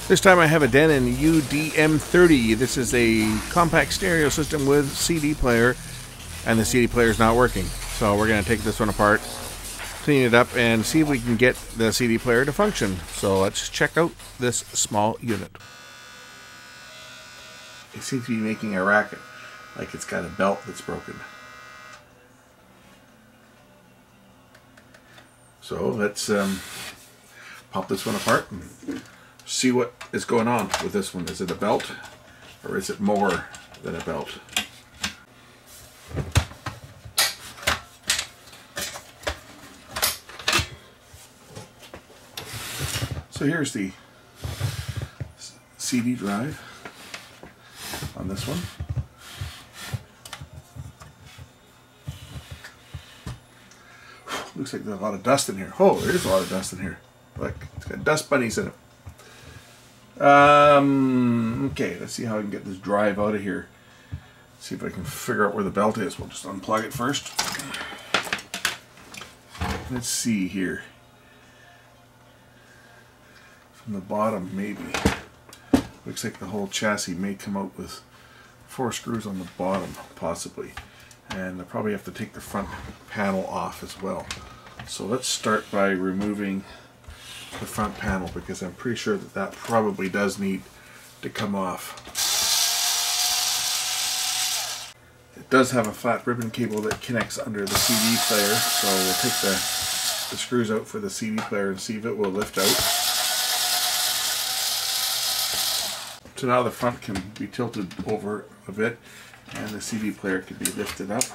This time I have a Denon UDM30. This is a compact stereo system with CD player, and the CD player is not working. So we're going to take this one apart, clean it up, and see if we can get the CD player to function. So let's check out this small unit. It seems to be making a racket, like it's got a belt that's broken. So let's pop this one apart and see what is going on with this one. Is it a belt, or is it more than a belt? So here's the CD drive on this one. Looks like there's a lot of dust in here. Oh, there is a lot of dust in here. Look, it's got dust bunnies in it. Okay, let's see how I can get this drive out of here. See if I can figure out where the belt is. We'll just unplug it first. Let's see here. From the bottom, maybe. Looks like the whole chassis may come out with 4 screws on the bottom, possibly. And I probably have to take the front panel off as well. So let's start by removing the front panel, because I'm pretty sure that that probably does need to come off. It does have a flat ribbon cable that connects under the CD player, so we'll take the screws out for the CD player and see if it will lift out. So now the front can be tilted over a bit and the CD player can be lifted up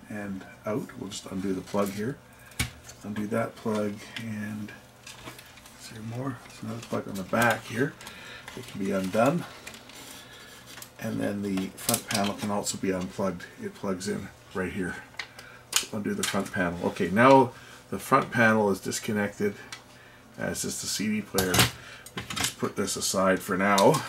and out. We'll just undo the plug here. Undo that plug, and is there more? There's another plug on the back here. It can be undone. And then the front panel can also be unplugged. It plugs in right here. So undo the front panel. Okay, now the front panel is disconnected, as is the CD player. We can just put this aside for now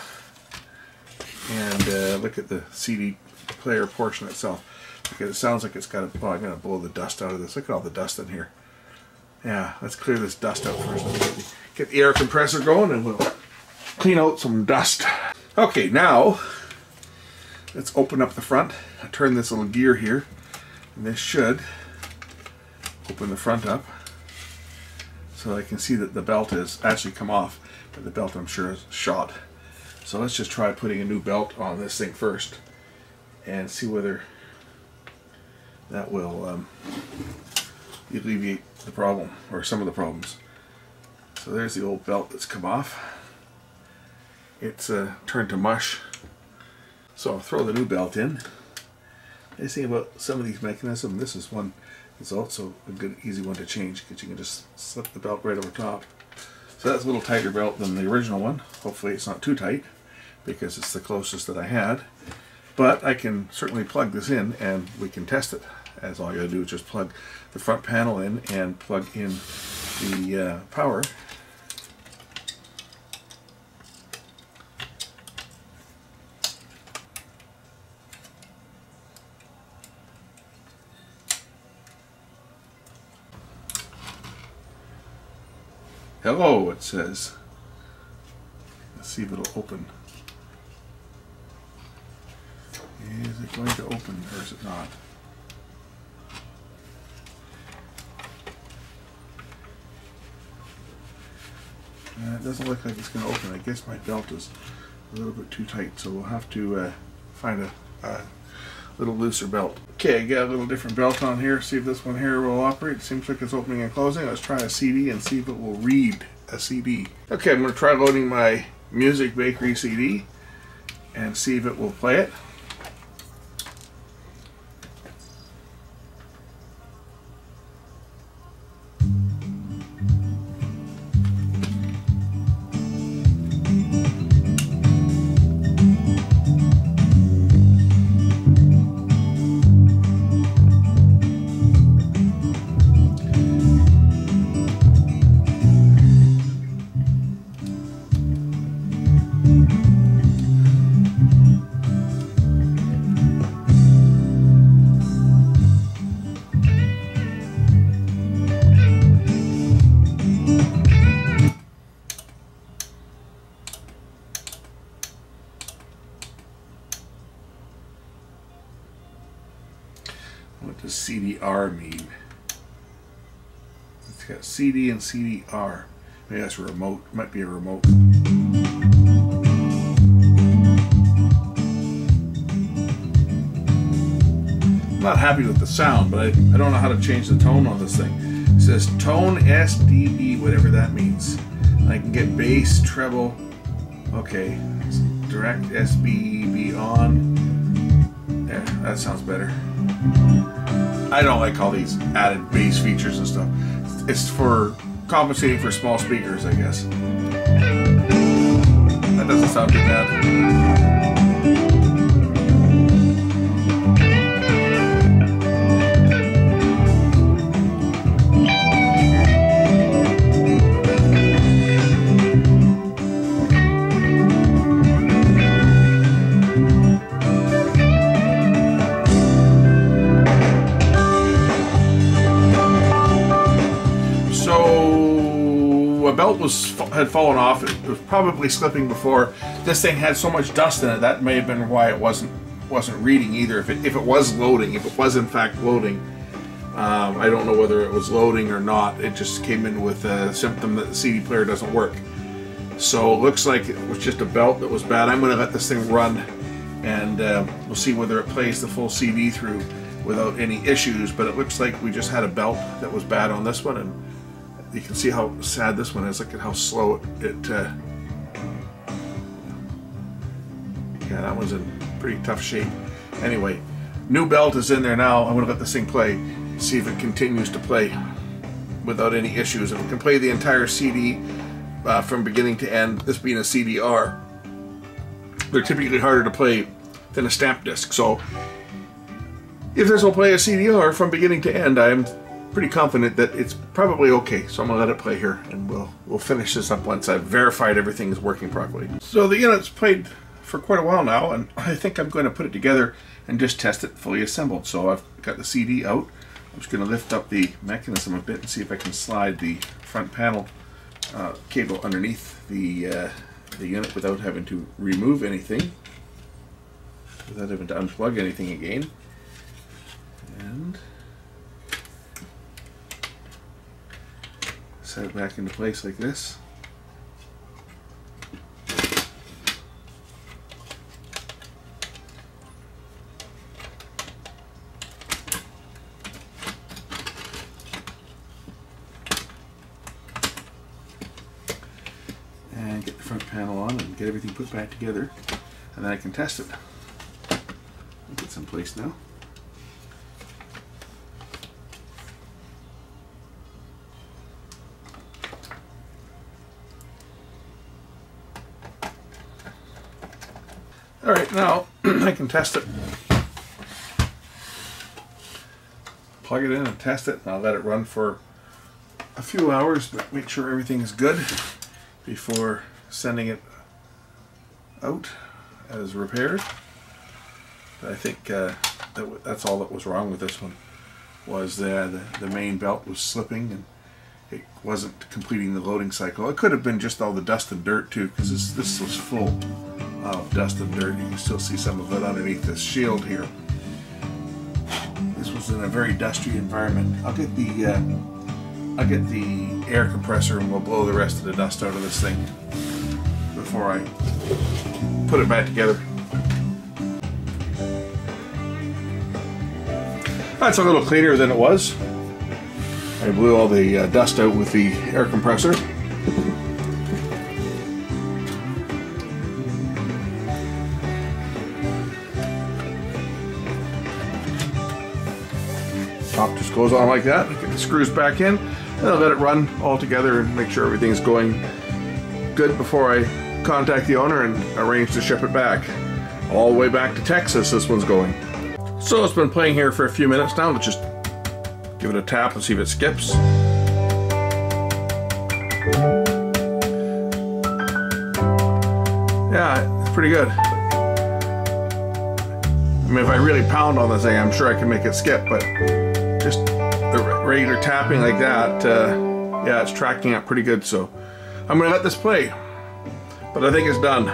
and look at the CD player portion itself, because it sounds like it's got a... Oh, I'm going to blow the dust out of this. Look at all the dust in here. Yeah, let's clear this dust out first. Let's get the air compressor going and we'll clean out some dust. Okay, now let's open up the front. I turn this little gear here, and this should open the front up so I can see that the belt is actually come off, but the belt I'm sure is shot. So let's just try putting a new belt on this thing first and see whether that will alleviate the problem, or some of the problems. So there's the old belt that's come off. It's turned to mush. So I'll throw the new belt in. The thing about some of these mechanisms, this is one, is also a good easy one to change, because you can just slip the belt right over top. So that's a little tighter belt than the original one. Hopefully it's not too tight, because it's the closest that I had. But I can certainly plug this in and we can test it. As all you gotta do is just plug the front panel in and plug in the power. Hello, it says. Let's see if it'll open. Is it going to open, or is it not? It doesn't look like it's going to open. I guess my belt is a little bit too tight, so we'll have to find a little looser belt. Okay, I got a little different belt on here. See if this one here will operate. It seems like it's opening and closing. Let's try a CD and see if it will read a CD. Okay, I'm going to try loading my Music Bakery CD and see if it will play it. does CDR mean? It's got CD and CDR. Maybe that's a remote. Might be a remote. I'm not happy with the sound, but I don't know how to change the tone on this thing. It says tone SDB, whatever that means. I can get bass, treble. Okay, direct SBB on. There, that sounds better. I don't like all these added bass features and stuff. It's for compensating for small speakers, I guess. That doesn't sound too bad. Belt had fallen off. It was probably slipping before. This thing had so much dust in it, that may have been why it wasn't reading either. If it was loading, if it was in fact loading, I don't know whether it was loading or not. It just came in with a symptom that the CD player doesn't work. So it looks like it was just a belt that was bad. I'm going to let this thing run, and we'll see whether it plays the full CD through without any issues. But it looks like we just had a belt that was bad on this one, and you can see how sad this one is. Look at how slow yeah, that one's in pretty tough shape. Anyway, new belt is in there now. I'm going to let this thing play, see if it continues to play without any issues. If it can play the entire CD from beginning to end, this being a CDR, they're typically harder to play than a stamp disc. So if this will play a CDR from beginning to end, I'm pretty confident that it's probably okay. So I'm gonna let it play here, and we'll finish this up once I've verified everything is working properly. So the unit's played for quite a while now, and I think I'm going to put it together and just test it fully assembled. So I've got the CD out. I'm just going to lift up the mechanism a bit and see if I can slide the front panel cable underneath the unit without having to remove anything, without having to unplug anything again. And set it back into place like this. And get the front panel on and get everything put back together, and then I can test it. Get it in place now. Alright, now I can test it. Plug it in and test it, and I'll let it run for a few hours, but make sure everything is good before sending it out as repaired. But I think that's all that was wrong with this one, was the main belt was slipping and it wasn't completing the loading cycle. It could have been just all the dust and dirt too, because this was full of dust and dirt. You can still see some of it underneath this shield here. This was in a very dusty environment. I'll get the air compressor and we'll blow the rest of the dust out of this thing before I put it back together. That's a little cleaner than it was. I blew all the dust out with the air compressor. Top just goes on like that. Get the screws back in, and I'll let it run all together and make sure everything's going good before I contact the owner and arrange to ship it back. All the way back to Texas, this one's going. So it's been playing here for a few minutes now. Let's just give it a tap and see if it skips. Yeah, it's pretty good. I mean, if I really pound on this thing, I'm sure I can make it skip, but just the regular tapping like that, yeah, it's tracking up pretty good. So I'm gonna let this play, but I think it's done.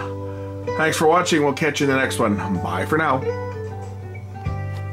Thanks for watching. We'll catch you in the next one. Bye for now.